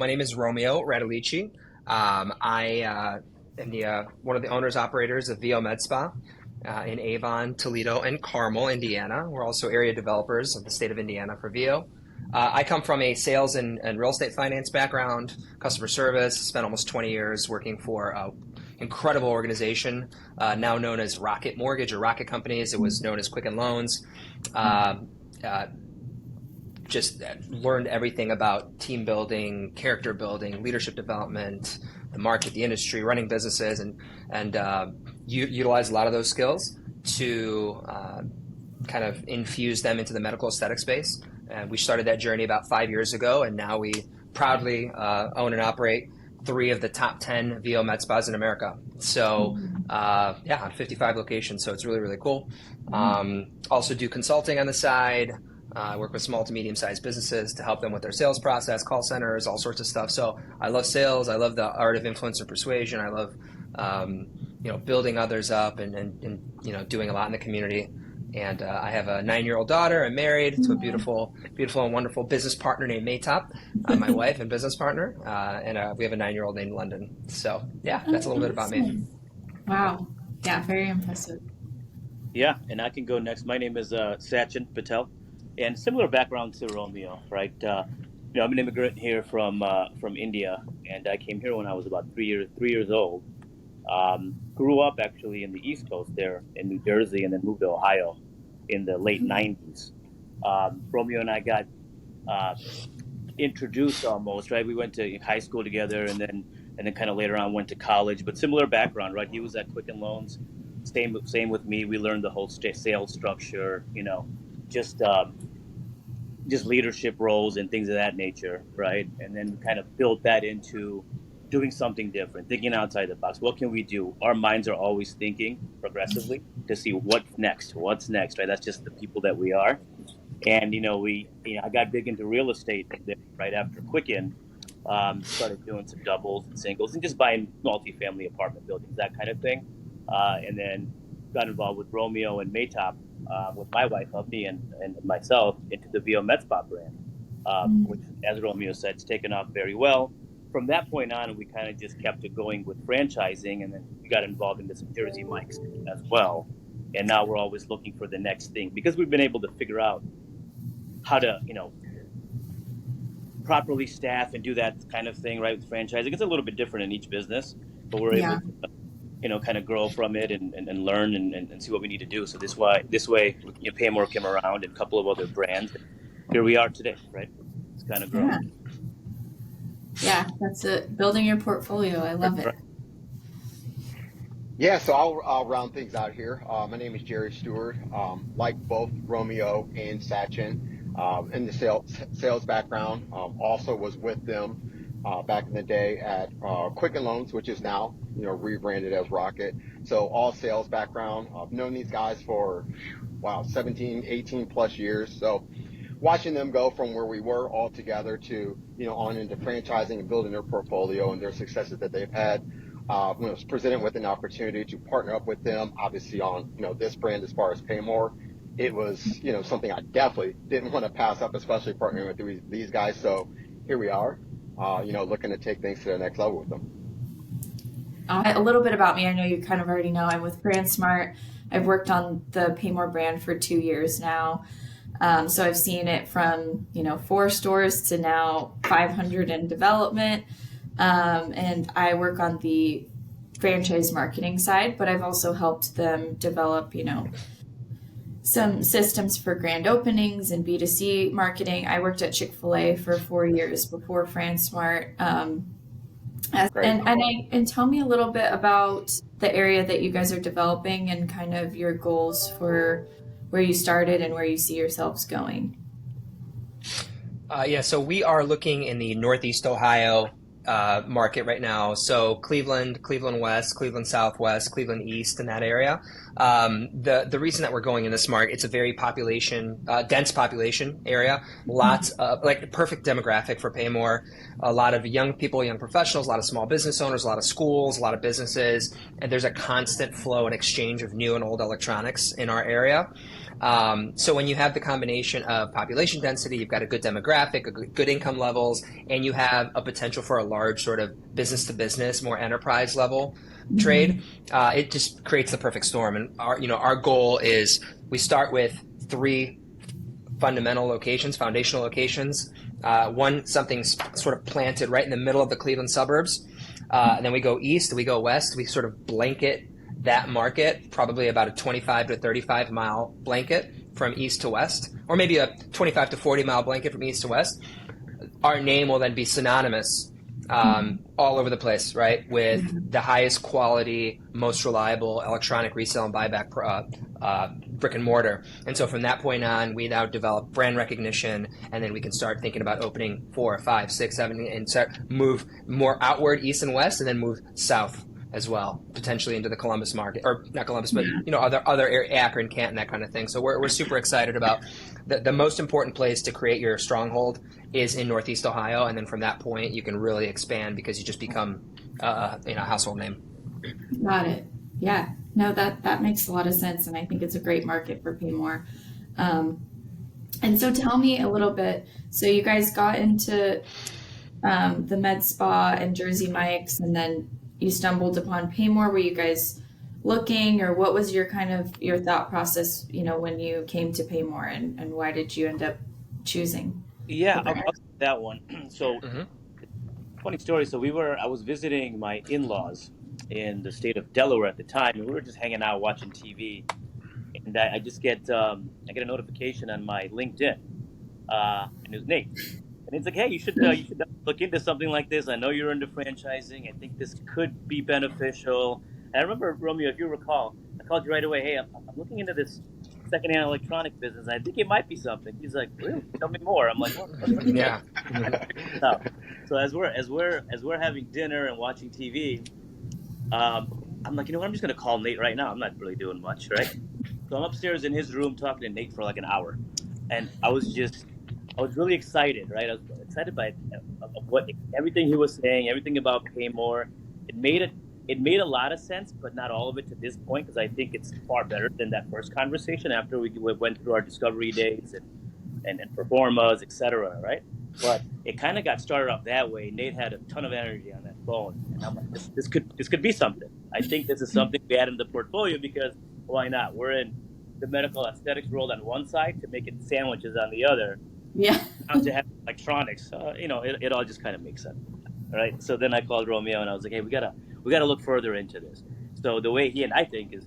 My name is Romeo Radelici. I am one of the owners operators of VO MedSpa in Avon, Toledo, and Carmel, Indiana. We're also area developers of the state of Indiana for VO. I come from a sales and real estate finance background, customer service, spent almost 20 years working for an incredible organization now known as Rocket Mortgage or Rocket Companies. It was known as Quicken Loans. Uh, uh, just learned everything about team building, character building, leadership development, the market, the industry, running businesses, and utilize a lot of those skills to kind of infuse them into the medical aesthetic space. And we started that journey about 5 years ago, and now we proudly own and operate three of the top 10 VO med spas in America. So yeah, on 55 locations. So it's really, really cool. Also do consulting on the side. I work with small to medium-sized businesses to help them with their sales process, call centers, all sorts of stuff. So I love sales. I love the art of influence and persuasion. I love, building others up and doing a lot in the community. And I have a 9-year-old daughter. I'm married to a beautiful and wonderful business partner named Maytop, my wife and business partner. And we have a 9-year-old named London. So yeah, that's a little bit about me. Wow. Yeah, very impressive. Yeah, and I can go next. My name is Sachin Patel, and similar background to Romeo, right? I'm an immigrant here from India, and I came here when I was about 3 years old. Grew up actually in the East Coast there in New Jersey, and then moved to Ohio in the late '90s. Romeo and I got introduced almost, right? We went to high school together, and then kind of later on went to college. But similar background, right? He was at Quicken Loans. Same with me. We learned the whole sales structure, just leadership roles and things of that nature, right? And then kind of built that into doing something different, thinking outside the box. What can we do? Our minds are always thinking progressively to see what's next, right? That's just the people that we are. And, I got big into real estate right after Quicken, started doing some doubles and singles and just buying multifamily apartment buildings, that kind of thing. And then got involved with Romeo and Maytop, with my wife, Hubney, and myself into the VO MedSpa brand, which, as Romeo said, it's taken off very well. From that point on, we kind of just kept it going with franchising, and then we got involved into some Jersey Mike's as well. And now we're always looking for the next thing because we've been able to figure out how to, properly staff and do that kind of thing, right, with franchising. It's a little bit different in each business, but we're able to kind of grow from it and learn and see what we need to do. So this way, PayMore came around and a couple of other brands. And here we are today, right? It's kind of growing. Yeah, that's it. Building your portfolio. I love it. Yeah, so I'll round things out here. My name is Jerry Stewart. Like both Romeo and Sachin, in the sales background. Also was with them back in the day at Quicken Loans, which is now rebranded as Rocket. So all sales background. I've known these guys for 17, 18 plus years. So watching them go from where we were all together to on into franchising and building their portfolio and their successes that they've had. Was presented with an opportunity to partner up with them, obviously on this brand as far as PayMore. It was something I definitely didn't want to pass up, especially partnering with these guys. So here we are, looking to take things to the next level with them. A little bit about me. I know you kind of already know. I'm with Fransmart. I've worked on the PayMore brand for 2 years now. So I've seen it from 4 stores to now 500 in development. And I work on the franchise marketing side, but I've also helped them develop, some systems for grand openings and B2C marketing. I worked at Chick-fil-A for 4 years before Fransmart. And tell me a little bit about the area that you guys are developing and kind of your goals for where you started and where you see yourselves going. So we are looking in the Northeast Ohio, market right now. So Cleveland, Cleveland West, Cleveland Southwest, Cleveland East, in that area. The reason that we're going in this market, it's a very dense population area. Lots of like perfect demographic for PayMore. A lot of young people, young professionals, a lot of small business owners, a lot of schools, a lot of businesses, and there's a constant flow and exchange of new and old electronics in our area. So when you have the combination of population density, you've got a good demographic, good income levels, and you have a potential for a large sort of business to business, more enterprise level trade, it just creates the perfect storm. And our goal is we start with 3 foundational locations. One, something's sort of planted right in the middle of the Cleveland suburbs. And then we go east, we go west, we sort of blanket that market, probably about a 25 to 35 mile blanket from east to west, or maybe a 25 to 40 mile blanket from east to west. Our name will then be synonymous all over the place, right? With the highest quality, most reliable electronic resale and buyback brick and mortar. And so from that point on, we now develop brand recognition, and then we can start thinking about opening 4, 5, 6, 7, and start move more outward east and west, and then move south as well, potentially into the Columbus market, or not Columbus, but other area, Akron, Canton, that kind of thing. So we're super excited about the most important place to create your stronghold is in Northeast Ohio, and then from that point you can really expand because you just become a household name. Got it. Yeah. No, that makes a lot of sense, and I think it's a great market for PayMore. And so tell me a little bit. So you guys got into the MedSpa and Jersey Mike's, and then you stumbled upon PayMore. Were you guys looking, or what was your thought process, when you came to PayMore, and why did you end up choosing? Yeah, I'll take that one. So, funny story. So I was visiting my in-laws in the state of Delaware at the time, and we were just hanging out watching TV, and I just get a notification on my LinkedIn, and it was Nate. And it's like, hey, you should look into something like this. I know you're into franchising. I think this could be beneficial. And I remember, Romeo, if you recall, I called you right away. Hey, I'm looking into this secondhand electronic business. I think it might be something. He's like, really? Tell me more. I'm like, what? Yeah. So as we're having dinner and watching TV, I'm like, I'm just gonna call Nate right now. I'm not really doing much, right? So I'm upstairs in his room talking to Nate for like an hour, and I was really excited, right? I was excited by everything he was saying, everything about PayMore. It made a lot of sense, but not all of it to this point, because I think it's far better than that first conversation after we went through our discovery days and performas, etc. Right? But it kind of got started off that way. Nate had a ton of energy on that phone, and I'm like, this could be something. I think this is something we add in the portfolio, because why not? We're in the medical aesthetics world on one side to making sandwiches on the other. Yeah. Now to have electronics, it all just kind of makes sense, right? So then I called Romeo and I was like, hey, we gotta look further into this. So the way he and I think is,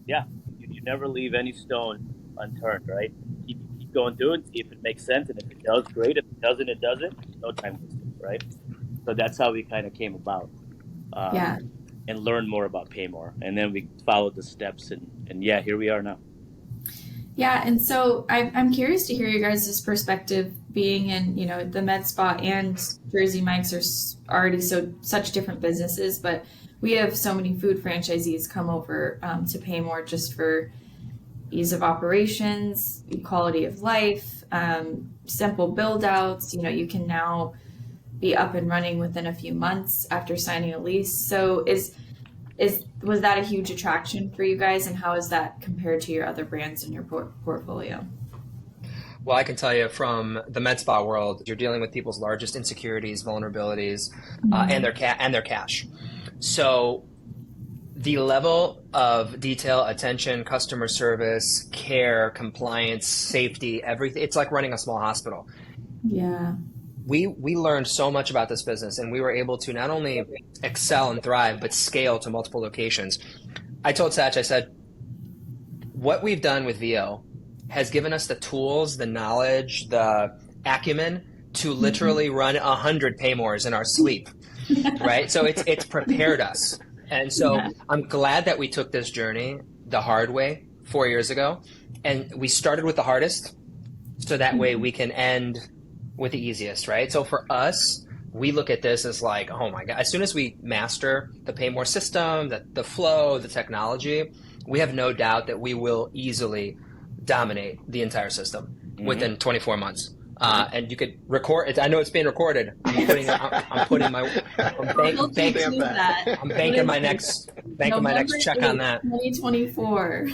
yeah, you never leave any stone unturned, right? Keep going through it, see if it makes sense, and if it does, great. If it doesn't, it doesn't. No time wasted, right? So that's how we kind of came about, and learned more about PayMore, and then we followed the steps, and yeah, here we are now. Yeah, and so I'm curious to hear you guys' perspective, being in, the MedSpa and Jersey Mike's are already such different businesses, but we have so many food franchisees come over to PayMore just for ease of operations, quality of life, simple build outs. You can now be up and running within a few months after signing a lease. So was that a huge attraction for you guys, and how is that compared to your other brands in your portfolio? Well, I can tell you from the med spa world, you're dealing with people's largest insecurities, vulnerabilities, and their cash. So the level of detail, attention, customer service, care, compliance, safety, everything, it's like running a small hospital. Yeah. We learned so much about this business, and we were able to not only excel and thrive, but scale to multiple locations. I told Satch, I said, what we've done with VO has given us the tools, the knowledge, the acumen to literally run 100 PayMores in our sleep, right? So it's prepared us. And so I'm glad that we took this journey the hard way 4 years ago, and we started with the hardest, so that way we can end with the easiest, right? So for us, we look at this as like, oh my God, as soon as we master the PayMore system, the flow, the technology, we have no doubt that we will easily dominate the entire system within 24 months. And you could record it. I know it's being recorded. I'm banking my next check on that. 2024.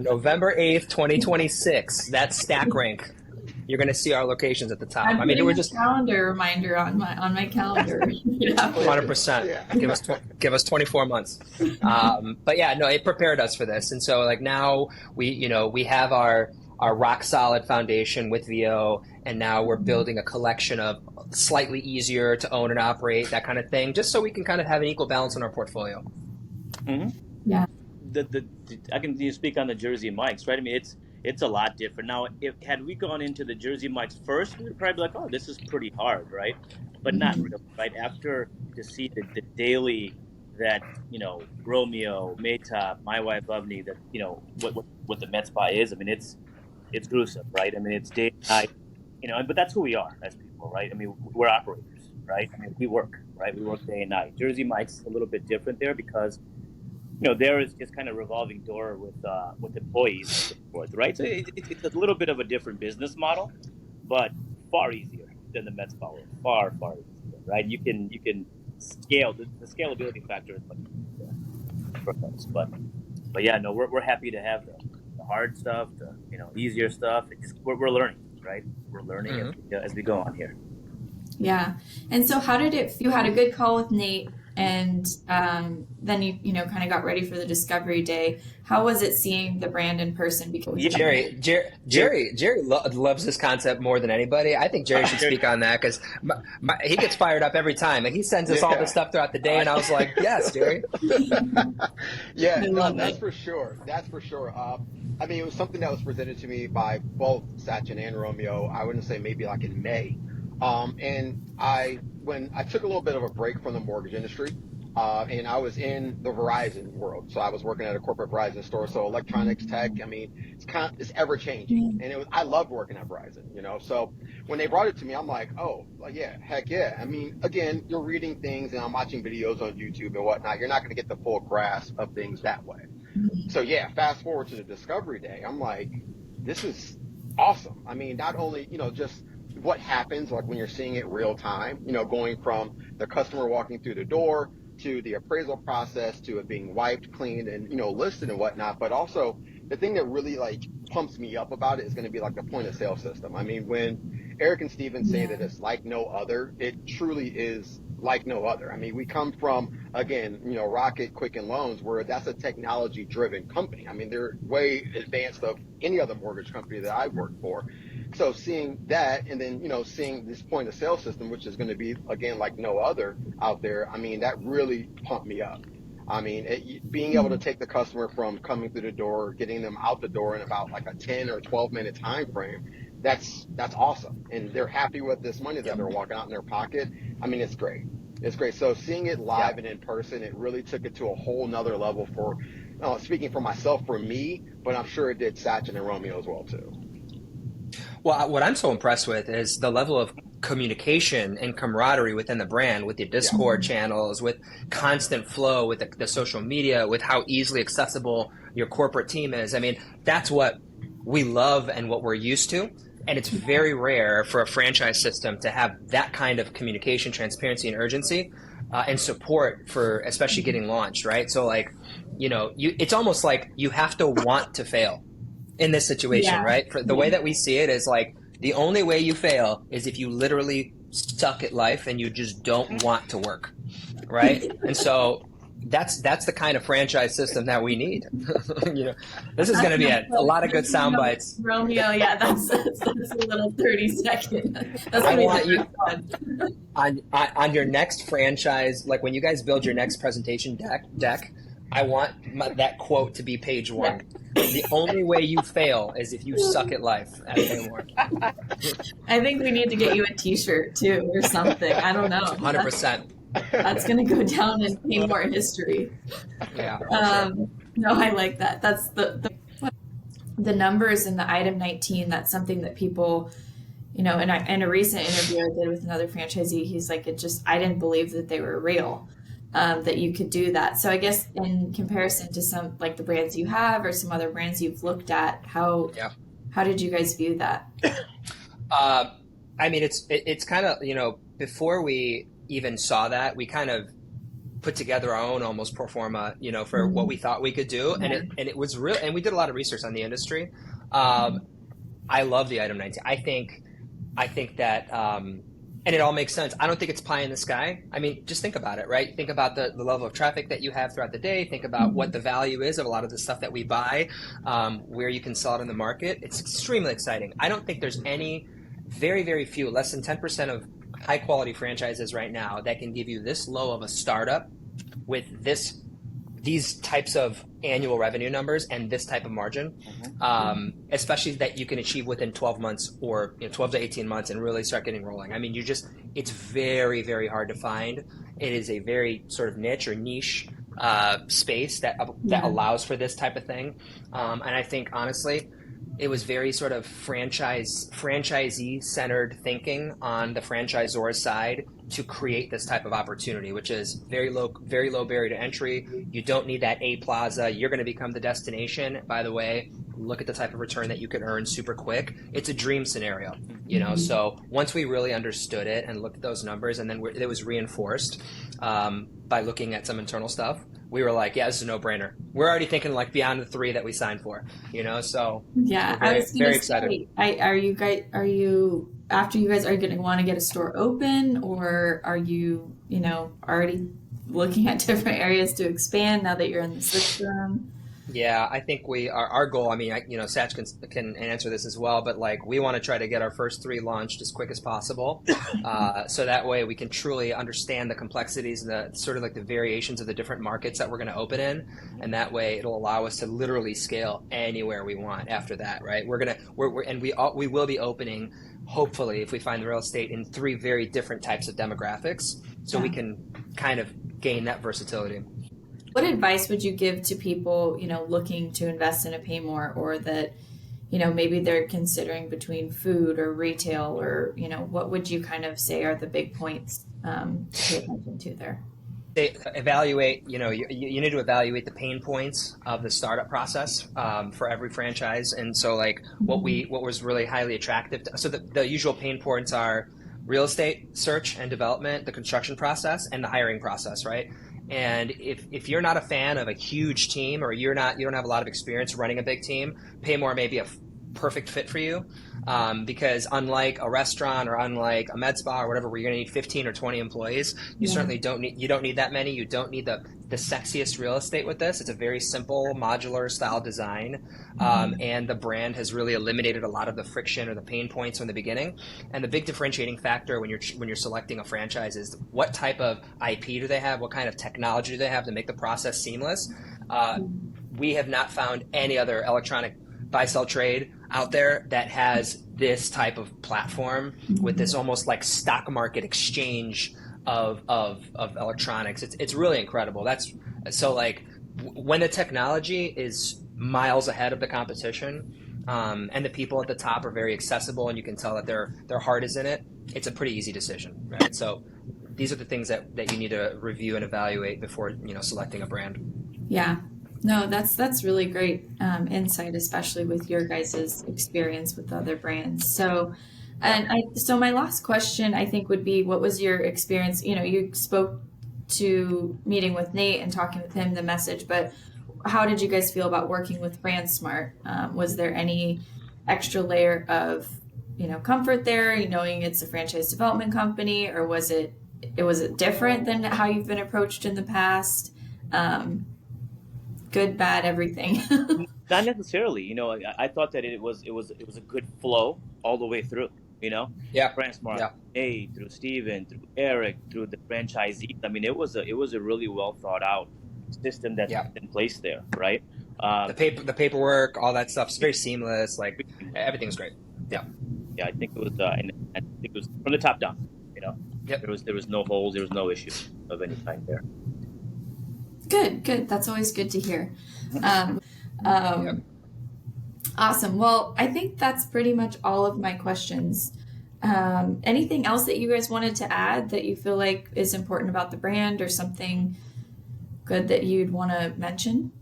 November 8th, 2026. That's Stack Rank. You're going to see our locations at the top. I mean, we're just calendar reminder on my calendar. 100%. Give us 24 months. But yeah, no, it prepared us for this. And so like now we have our rock solid foundation with VO, and now we're building a collection of slightly easier to own and operate, that kind of thing, just so we can kind of have an equal balance in our portfolio. Yeah. I can speak on the Jersey Mike's, right? I mean, it's a lot different. Now, had we gone into the Jersey Mike's first, we'd probably be like, oh, this is pretty hard, right? But not really, right? After to see the daily that, Romeo, Maytop, my wife, Lovney, that, what the MedSpa is, I mean, it's gruesome, right? I mean, it's day and night, but that's who we are as people, right? I mean, we're operators, right? I mean, we work, right? We work day and night. Jersey Mike's a little bit different there because, there is just kind of revolving door with employees and so forth, right? So it's a little bit of a different business model, but far easier than the MedSpa world. Far, far easier, right? You can scale. The scalability factor is much easier for us. But yeah, no, we're happy to have the hard stuff, the easier stuff. We're learning, right? We're learning as we go on here. Yeah. And so how did it? You had a good call with Nate, and then you kind of got ready for the discovery day. How was it seeing the brand in person? Because Jerry loves this concept more than anybody. I think Jerry should speak on that because he gets fired up every time, and he sends us all this stuff throughout the day. And I was like, yes, Jerry. That's for sure. That's for sure. I mean, it was something that was presented to me by both Sachin and Romeo. I wouldn't say maybe like in May. When I took a little bit of a break from the mortgage industry, and I was in the Verizon world. So I was working at a corporate Verizon store. So electronics, tech, I mean, it's ever changing. And I loved working at Verizon, So when they brought it to me, I'm like, oh, yeah, heck yeah. I mean, again, you're reading things and I'm watching videos on YouTube and whatnot. You're not going to get the full grasp of things that way. So yeah, fast forward to the discovery day. I'm like, this is awesome. I mean, not only, just what happens like when you're seeing it real time, going from the customer walking through the door to the appraisal process to it being wiped, cleaned, and, listed and whatnot. But also the thing that really like pumps me up about it is going to be like the point of sale system. I mean, when Eric and Steven say that it's like no other, it truly is like no other. I mean, we come from, again, Rocket, Quicken Loans, where that's a technology driven company. I mean, they're way advanced of any other mortgage company that I've worked for. So seeing that and then, seeing this point of sale system, which is going to be, again, like no other out there, I mean, that really pumped me up. I mean, being able to take the customer from coming through the door, getting them out the door in about like a 10 or 12-minute time frame, that's awesome. And they're happy with this money that they're walking out in their pocket. I mean, it's great. It's great. So seeing it live and in person, it really took it to a whole nother level for, speaking for myself, for me, but I'm sure it did Sachin and Romeo as well, too. Well, what I'm so impressed with is the level of communication and camaraderie within the brand, with the Discord channels, with constant flow, with the social media, with how easily accessible your corporate team is. I mean, that's what we love and what we're used to. And it's very rare for a franchise system to have that kind of communication, transparency, and urgency and support for especially getting launched, right? So like, it's almost like you have to want to fail in this situation, right? For the way that we see it is like the only way you fail is if you literally suck at life and you just don't want to work, right? And so that's the kind of franchise system that we need. This is going to be a lot of good sound bites. Romeo, yeah, that's a little 30-second. That's I want you on your next franchise, like when you guys build your next presentation deck, I want that quote to be page 1. The only way you fail is if you suck at life at PayMore. I think we need to get you a T-shirt too or something. I don't know. 100%. That's going to go down in PayMore history. Yeah. Sure. No, I like that. That's the numbers in the item 19. That's something that people, in a recent interview I did with another franchisee, he's like, I didn't believe that they were real, that you could do that. So I guess in comparison to some like the brands you have or some other brands you've looked at, Yeah. how did you guys view that? I mean, it's kind of, before we even saw that, we kind of put together our own almost pro forma, for what we thought we could do. Yeah. And it was real. And we did a lot of research on the industry. I love the item 19. I think that, and it all makes sense. I don't think it's pie in the sky. I mean, just think about it, right? Think about the level of traffic that you have throughout the day. Think about what the value is of a lot of the stuff that we buy, where you can sell it in the market. It's extremely exciting. I don't think there's any, very, very few, less than 10% of high quality franchises right now that can give you this low of a startup with these types of annual revenue numbers and this type of margin, especially that you can achieve within 12 months or 12 to 18 months and really start getting rolling. I mean, it's very, very hard to find. It is a very sort of niche or niche space that allows for this type of thing. And I think, honestly, it was very sort of franchisee centered thinking on the franchisor's side to create this type of opportunity, which is very low barrier to entry. You don't need that A plaza. You're going to become the destination. By the way, look at the type of return that you can earn super quick. It's a dream scenario, So once we really understood it and looked at those numbers, and then it was reinforced by looking at some internal stuff, we were like, yeah, this is a no-brainer. We're already thinking like beyond the 3 that we signed for, So yeah, I was very excited. excited. Are you guys going to want to get a store open, or are you, already looking at different areas to expand now that you're in the system? Yeah, I think our goal, I mean, Satch can answer this as well, but like we want to try to get our first 3 launched as quick as possible. So that way we can truly understand the complexities and the sort of like the variations of the different markets that we're going to open in. And that way it'll allow us to literally scale anywhere we want after that, right? We will be opening, hopefully, if we find the real estate, in 3 very different types of demographics. So we can kind of gain that versatility. What advice would you give to people, looking to invest in a PayMore, or that, maybe they're considering between food or retail, or, what would you kind of say are the big points to pay attention to there? They evaluate, you need to evaluate the pain points of the startup process for every franchise. And so like what was really highly attractive so the usual pain points are real estate search and development, the construction process, and the hiring process, right? And if you're not a fan of a huge team, or you don't have a lot of experience running a big team, PayMore may be a perfect fit for you, because unlike a restaurant or unlike a MedSpa or whatever, where you're going to need 15 or 20 employees, you certainly don't need that many. You don't need the sexiest real estate with this. It's a very simple modular style design, and the brand has really eliminated a lot of the friction or the pain points from the beginning. And the big differentiating factor when you're selecting a franchise is what type of IP do they have, what kind of technology do they have to make the process seamless. We have not found any other electronic buy-sell trade out there that has this type of platform with this almost like stock market exchange of electronics. It's really incredible. So like when the technology is miles ahead of the competition, and the people at the top are very accessible, and you can tell that their heart is in it, it's a pretty easy decision, right? So these are the things that you need to review and evaluate before selecting a brand. Yeah. No, that's really great insight, especially with your guys' experience with other brands. So, so my last question, I think, would be, what was your experience? You spoke to meeting with Nate and talking with him, the message, but how did you guys feel about working with Fransmart? Was there any extra layer of, comfort there, knowing it's a franchise development company, or was it different than how you've been approached in the past? Good, bad, everything. Not necessarily. I thought that it was a good flow all the way through. Yeah. Fransmart, A, through Steven, through Eric, through the franchisees. I mean, it was a really well thought out system that's in place there, right? The paperwork, all that stuff is very seamless. Like everything's great. Yeah. Yeah, I think it was, and I think it was from the top down. Yep. There was no holes, there was no issues of any kind there. Good. That's always good to hear. Awesome. Well, I think that's pretty much all of my questions Anything else that you guys wanted to add that you feel like is important about the brand, or something good that you'd want to mention?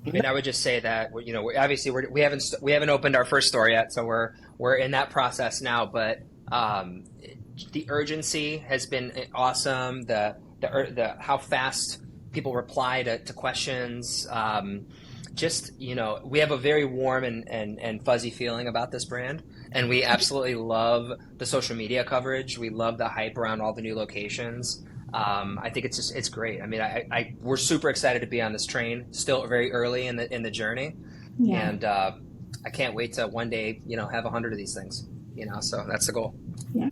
I mean, I would just say that we haven't opened our first store yet, so we're in that process now. But the urgency has been awesome. The how fast people reply to questions. We have a very warm and fuzzy feeling about this brand, and we absolutely love the social media coverage. We love the hype around all the new locations. I think it's great. I mean, we're super excited to be on this train. Still very early in the journey, Yeah. and I can't wait to one day have 100 of these things. So that's the goal. Yeah.